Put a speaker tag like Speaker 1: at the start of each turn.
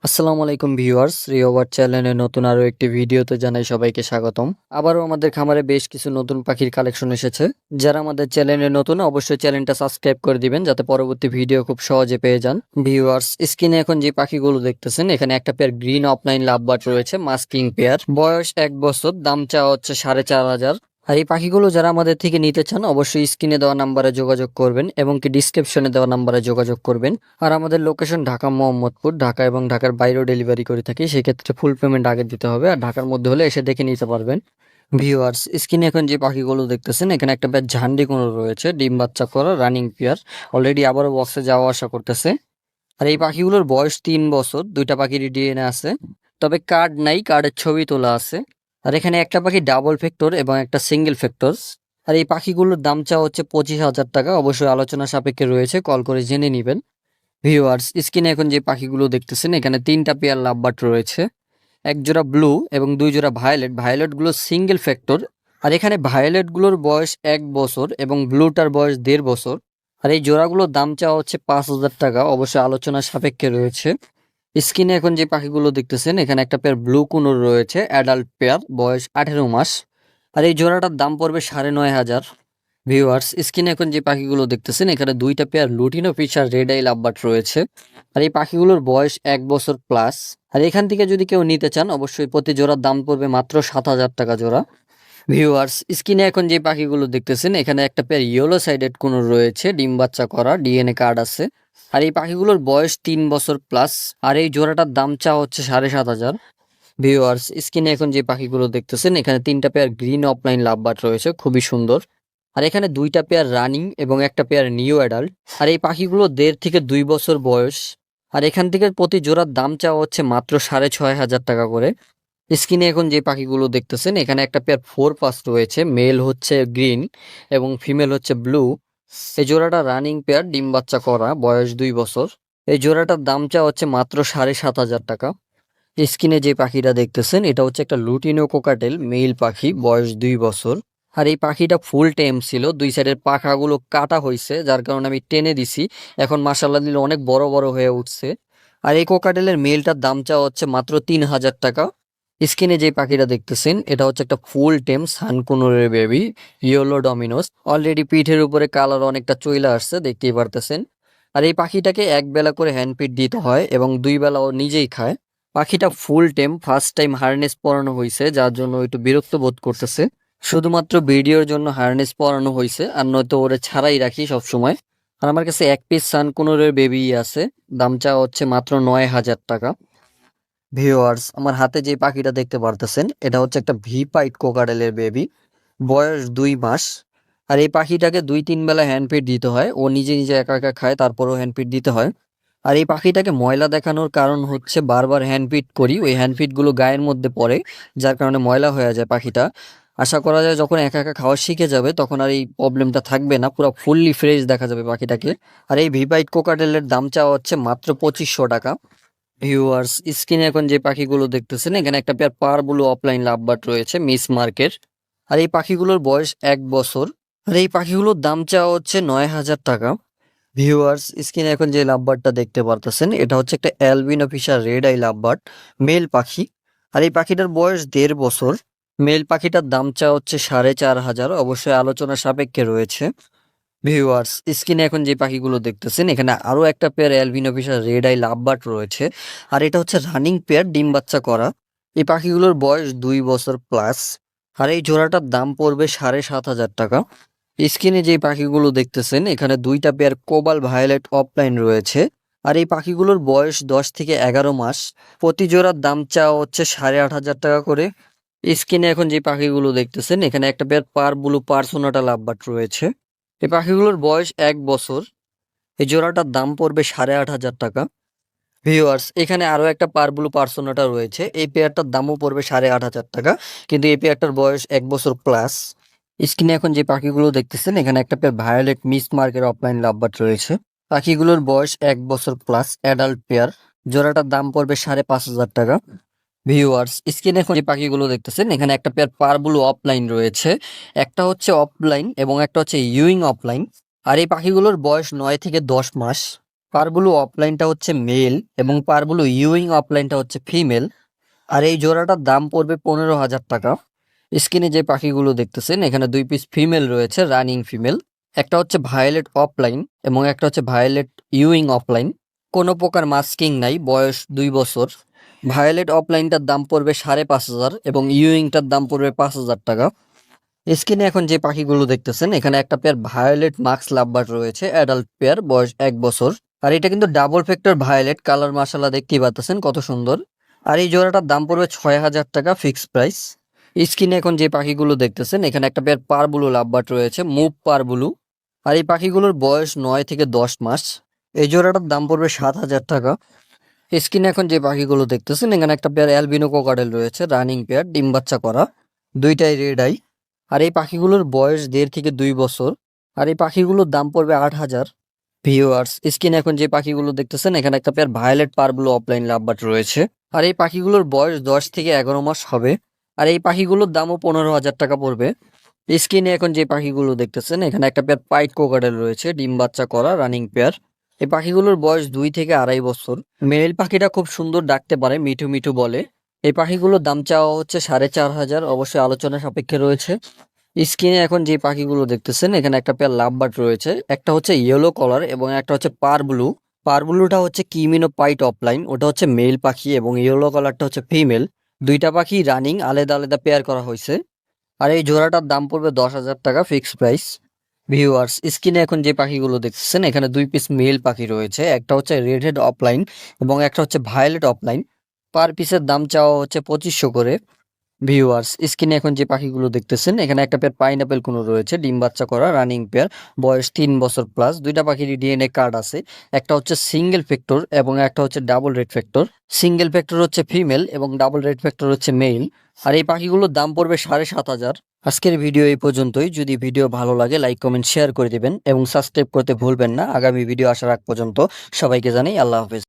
Speaker 1: আসসালামু আলাইকুম ভিউয়ার্স, রিওভার চ্যানেলের নতুন আরো একটি ভিডিওতে জানাই সবাইকে স্বাগতম। আবারও আমাদের খামারে বেশ কিছু নতুন পাখির কালেকশন এসেছে। যারা আমাদের চ্যানেলে নতুন অবশ্যই চ্যানেলটা সাবস্ক্রাইব করে দিবেন যাতে পরবর্তী ভিডিও খুব সহজে পেয়ে যান। ভিউয়ার্স, স্ক্রিনে এখন যে পাখিগুলো দেখতেছেন এখানে একটা পেয়ার গ্রিন অফলাইন লাভবার্ড রয়েছে, মাস্কিং পেয়ার, বয়স 1 বছর, দাম চাওয়া হচ্ছে 4,500। আর এই পাখিগুলো যারা আমাদের থেকে নিতে চান অবশ্যই স্ক্রিনে দেওয়া নাম্বারে যোগাযোগ করবেন এবং কি ডিসক্রিপশনে দেওয়া নাম্বারে যোগাযোগ করবেন। আর আমাদের লোকেশন ঢাকা মোহাম্মদপুর, ঢাকা এবং ঢাকার বাইরেও ডেলিভারি করে থাকি, সেক্ষেত্রে ফুল পেমেন্ট আগে দিতে হবে, আর ঢাকার মধ্যে হলে এসে দেখে নিতে পারবেন। ভিউয়ার্স, স্ক্রিনে এখন যে পাখিগুলো দেখতেছেন এখানে একটা বেশ ঝান্ডি কোনো রয়েছে, ডিম বাচ্চা করা রানিং পেয়ার, অলরেডি আবারও বক্সে যাওয়া আসা করতেছে। আর এই পাখিগুলোর বয়স 3 বছর, দুইটা পাখিরই ডিএনএ আছে, তবে কার্ড নাই, কার্ডের ছবি তোলা আছে। আর এখানে একটা পাখি ডাবল ফ্যাক্টর এবং একটা সিঙ্গেল ফ্যাক্টর। আর এই পাখিগুলোর দাম চাওয়া হচ্ছে 25,000 টাকা, অবশ্যই আলোচনা সাপেক্ষে রয়েছে, কল করে জেনে নেবেন। ভিউয়ার্স, স্ক্রিনে এখন যে পাখিগুলো দেখতেছেন এখানে 3টা পেয়ার লাভবার্ড রয়েছে, এক জোড়া ব্লু এবং 2 জোড়া ভায়োলেট। ভায়োলেটগুলো সিঙ্গেল ফ্যাক্টর, আর এখানে ভায়োলেটগুলোর বয়স 1 বছর এবং ব্লুটার বয়স 1.5 বছর। আর এই জোড়াগুলোর দাম চাওয়া হচ্ছে 5,000 টাকা, অবশ্যই আলোচনা সাপেক্ষে রয়েছে। স্ক্রিনে এখন যে পাখিগুলো দেখতেছেন এখানে একটা পেয়ার ব্লু কুনুর রয়েছে, অ্যাডাল্ট পেয়ার, বয়স 18 মাস। আর এই জোড়াটার দাম পড়বে 9,500। ভিউয়ার্স, স্ক্রিনে এখন যে পাখিগুলো দেখতেছেন এখানে 2টা pair lutino Fischer red eye lovebird রয়েছে, আর এই পাখিগুলোর বয়স 1 বছর প্লাস। আর এখান থেকে যদি কেউ নিতে চান অবশ্যই প্রতি জোড়ার দাম পড়বে মাত্র 7,000 টাকা জোড়া। ভিউয়ার্স, স্ক্রিনে এখন যে পাখিগুলো দেখতেছেন এখানে একটা পেয়ার ইয়েলো সাইডেড কুনুর রয়েছে, ডিম বাচ্চা করা, ডিএনএ কার্ড আছে। আর এই পাখিগুলোর বয়স 3 বছর প্লাস, আর এই জোড়াটার দাম চাওয়া হচ্ছে 7,500। ভিউয়ার্স, স্ক্রিনে এখন যে পাখিগুলো দেখতেছেন এখানে 3টা পেয়ার গ্রিন অফলাইন লাভবার্ড রয়েছে, খুবই সুন্দর। আর এখানে 2টা পেয়ার রানিং এবং একটা পেয়ার নিউ অ্যাডাল্ট। আর এই পাখিগুলো 1.5 থেকে 2 বছর বয়স। আর এখান থেকে প্রতি জোড়ার দাম চাওয়া হচ্ছে মাত্র 6,500 টাকা করে। স্ক্রিনে এখন যে পাখিগুলো দেখতেছেন এখানে একটা পেয়ার ফোর পাস রয়েছে, মেল হচ্ছে গ্রিন এবং ফিমেল হচ্ছে ব্লু। এই জোড়াটা রানিং পেয়ার, ডিম বাচ্চা করা, বয়স 2 বছর। এই জোড়াটার দাম চাওয়া হচ্ছে মাত্র 7,500 টাকা। স্ক্রিনে যে পাখিটা দেখতেছেন এটা হচ্ছে একটা লুটিনো কোকাটেল মেল পাখি, বয়স 2 বছর। আর এই পাখিটা ফুল টেম ছিল, দুই সাইডের পাখাগুলো কাটা হয়েছে যার কারণে আমি টেনে দিছি, এখন মাশাআল্লাহ দিলে অনেক বড় বড় হয়ে উঠছে। আর এই কোকাটেলের মেলটার দাম চাওয়া হচ্ছে মাত্র 3,000 টাকা। স্ক্রিনে যে পাখিটা দেখতেছেন এটা হচ্ছে একটা ফুল টেম সানকুনোরের বেবি, ইয়েলো ডমিনোস, অলরেডি পিঠের উপরে কালার অনেকটা চইলা আসছে, দেখতেই পারতেছেন। আর এই পাখিটাকে এক বেলা করে হ্যান্ড ফিড দিতে হয় এবং 2 বেলা ও নিজেই খায়। পাখিটা ফুল টেম, ফার্স্ট টাইম হারনেস পরানো হয়েছে যার জন্য একটু বিরক্ত বোধ করতেছে, শুধুমাত্র ভিডিওর জন্য হারনেস পরানো হয়েছে, আর নয়তো ওরে ছাড়াই রাখি সব সময়। আর আমার কাছে এক পিস সানকুনোরের বেবি আছে, দাম চাওয়া হচ্ছে মাত্র 9,000 টাকা। ভিউয়ার্স, আমার হাতে যে পাখিটা দেখতে পারতেছেন এটা হচ্ছে একটা ভি পাইট কোকারেলের বেবি, বয়স 2 মাস। আর এই পাখিটাকে 2-3 বেলা হ্যান্ড ফিড দিতে হয়, ও নিজে নিজে একা একা খায়, তারপরও হ্যান্ড ফিড দিতে হয়। আর এই পাখিটাকে ময়লা দেখানোর কারণ হচ্ছে বারবার হ্যান্ড ফিড করি, ওই হ্যান্ড ফিড গুলো গায়ের মধ্যে পড়ে, যার কারণে ময়লা হয়ে যায় পাখিটা। আশা করা যায় যখন একা একা খাওয়া শিখে যাবে তখন আর এই প্রবলেমটা থাকবে না, পুরো ফুললি ফ্রেশ দেখা যাবে পাখিটাকে। আর এই ভি পাইট কোকাটেলের দাম চাওয়া হচ্ছে মাত্র 2,500 টাকা। ভিউয়ার্স, স্ক্রিনে এখন যে পাখিগুলো দেখতেছেন এখানে একটা পেয়ার পারবুলো অফলাইন লাভবার্ড রয়েছে, মিস মার্কের। আর এই পাখিগুলোর বয়স 1 বছর। আর এই পাখিগুলোর দাম চাওয়া হচ্ছে 9,000 টাকা। ভিউয়ার্স, স্ক্রিনে এখন যে লাভবার্ডটা দেখতে পারতেছেন এটা হচ্ছে একটা albino Fischer red eye lovebird, male পাখি। আর এই পাখিটার বয়স 1.5 বছর। মেল পাখিটার দাম চাওয়া হচ্ছে 4,500, অবশ্যই আলোচনা সাপেক্ষে রয়েছে। ভিউয়ার্স, স্ক্রিনে এখন যে পাখিগুলো দেখতেছেন এখানে আরো একটা pair albino Fischer red eye lovebird রয়েছে, আর এটা হচ্ছে রানিং পেয়ার, ডিম বাচ্চা করা। এই পাখিগুলোর বয়স 2 বছর প্লাস। আর এই জোড়াটার দাম পড়বে 7,500 টাকা। স্ক্রিনে যে পাখিগুলো দেখতেছেন এখানে 2টা পেয়ার কোবাল ভায়োলেট অফলাইন রয়েছে, আর এই পাখিগুলোর বয়স 10 থেকে 11 মাস। প্রতি জোড়ার দাম চাওয়া হচ্ছে 8,500 টাকা করে। স্ক্রিনে এখন যে পাখিগুলো দেখতেছেন এখানে একটা পেয়ার পার ব্লু পার্সোনাটা লাভবার্ড রয়েছে, এই পাখিগুলোর বয়স 1 বছর। এই জোড়াটার দাম পড়বে 8,500 টাকা। ভিউয়ার্স, এখানে আরো একটা পারব্লু পার্সোনাটা রয়েছে, এই পেয়ারটার দামও পড়বে 8,500 টাকা, কিন্তু এই পেয়ারটার বয়স 1 বছর প্লাস। স্ক্রিনে এখন যে পাখিগুলো দেখতেছেন এখানে একটা পেয়ার ভায়োলেট মিস মার্কের অফলাইন লাভবার্ড রয়েছে, পাখিগুলোর বয়স 1 বছর প্লাস, অ্যাডাল্ট পেয়ার। জোড়াটার দাম পড়বে 5,500 টাকা। ভিউয়ার্স, স্ক্রিনে এখন যে পাখিগুলো দেখতেছেন এখানে একটা পেয়ার পারব্লু অফলাইন রয়েছে, একটা হচ্ছে অফলাইন এবং একটা হচ্ছে ইউইং অফলাইন। আর এই পাখিগুলোর বয়স 9 থেকে 10 মাস। পারব্লু অফলাইনটা হচ্ছে মেল এবং পারব্লু ইউইং অফলাইনটা হচ্ছে ফিমেল। আর এই জোড়াটার দাম পড়বে 15,000 টাকা। স্ক্রিনে যে পাখিগুলো দেখতেছেন এখানে 2 পিস ফিমেল রয়েছে, রানিং ফিমেল। একটা হচ্ছে ভায়োলেট অফলাইন এবং একটা হচ্ছে ভায়োলেট ইউইং অফলাইন। কোনো প্রকার মাস্কিং নাই, বয়স 2 বছর। ভায়োলেট অফলাইনটার দাম পড়বে 5,500 এবং ইউইংটার দাম পড়বে 5,000 টাকা। স্ক্রিনে এখন যে পাখিগুলো দেখতেছেন এখানে একটা পেয়ার ভায়োলেট মাক্স লাভবার্ড রয়েছে, অ্যাডাল্ট পেয়ার, বয়স 1 বছর। আর এটা কিন্তু ডাবল ফ্যাক্টর ভায়োলেট কালার, মাশাআল্লাহ দেখতেই পাচ্ছেন কত সুন্দর। আর এই জোড়াটার দাম পড়বে 6,000 টাকা ফিক্সড প্রাইস। স্ক্রিনে এখন যে পাখিগুলো দেখতেছেন এখানে একটা পেয়ার পারব্লু লাভবার্ড রয়েছে, মুভ পারব্লু। আর এই পাখিগুলোর বয়স 9 থেকে 10 মাস। এই জোড়াটার দাম পড়বে 7,000 টাকা। স্ক্রিনে এখন যে পাখিগুলো দেখতেছেন এখানে একটা পেয়ার অ্যালবিনো কোকাটেল রয়েছে, রানিং পেয়ার, ডিম বাচ্চা করা, দুইটাই রেড আই। আর এই পাখিগুলোর বয়স 1.5 থেকে 2 বছর। আর এই পাখিগুলোর দাম পড়বে 8,000। ভিউয়ার্স, স্ক্রিনে এখন যে পাখিগুলো দেখতেছেন এখানে একটা pair violet parblue opaline lovebird রয়েছে। আর এই পাখিগুলোর বয়স 10 থেকে 11 মাস হবে। আর এই পাখিগুলোর দামও 15,000 টাকা পড়বে। স্ক্রিনে এখন যে পাখিগুলো দেখতেছেন এখানে একটা পেয়ার পাইট কোকাটেল রয়েছে, ডিম বাচ্চা করা, রানিং পেয়ার। এই পাখিগুলোর বয়স 2 থেকে 2.5 বছর। মেল পাখিটা খুব সুন্দর ডাকতে পারে, মিঠু মিঠু বলে। এই পাখিগুলোর দাম চাওয়া হচ্ছে 4,500, অবশ্যই আলোচনা সাপেক্ষে রয়েছে। স্ক্রিনে এখন যে পাখিগুলো দেখতেছেন এখানে একটা পেয়ার লাভবার্ড রয়েছে, একটা হচ্ছে ইয়েলো কলার এবং একটা হচ্ছে পারব্লু। পারব্লুটা হচ্ছে কিমিনো পাইট অফলাইন, ওটা হচ্ছে মেল পাখি এবং ইয়েলো কালারটা হচ্ছে ফিমেল। দুইটা পাখি রানিং, আলাদা আলাদা পেয়ার করা হয়েছে। আর এই জোড়াটার দাম পড়বে 10,000 টাকা ফিক্সড প্রাইস। ভিউয়ার্স, স্ক্রিনে এখন যে পাখিগুলো দেখতেছেন এখানে 2 পিস মেল পাখি রয়েছে, একটা হচ্ছে রেড হেড অফলাইন এবং একটা হচ্ছে ভায়োলেট অফলাইন। পার পিসের দাম চাওয়া হচ্ছে 2500 করে। ভিউয়ার্স, স্ক্রিনে এখন যে পাখিগুলো দেখতেছেন এখানে একটা পেয়ার পাইনাপেল কোনো রয়েছে, ডিম বাচ্চা করা, রানিং পেয়ার, বয়স 3 বছর প্লাস। দুইটা পাখির ডিএনএ কার্ড আছে, একটা হচ্ছে সিঙ্গেল ফ্যাক্টর এবং একটা হচ্ছে double red factor. Single factor হচ্ছে ফিমেল এবং ডাবল রেড ফ্যাক্টর হচ্ছে মেল। আর এই পাখিগুলোর দাম পড়বে 7,500। আজকের ভিডিও এই পর্যন্তই। যদি ভিডিও ভালো লাগে লাইক কমেন্ট শেয়ার করে দিবেন এবং সাবস্ক্রাইব করতে ভুলবেন না। আগামী ভিডিও আসার আগ পর্যন্ত সবাইকে জানাই আল্লাহ হাফেজ।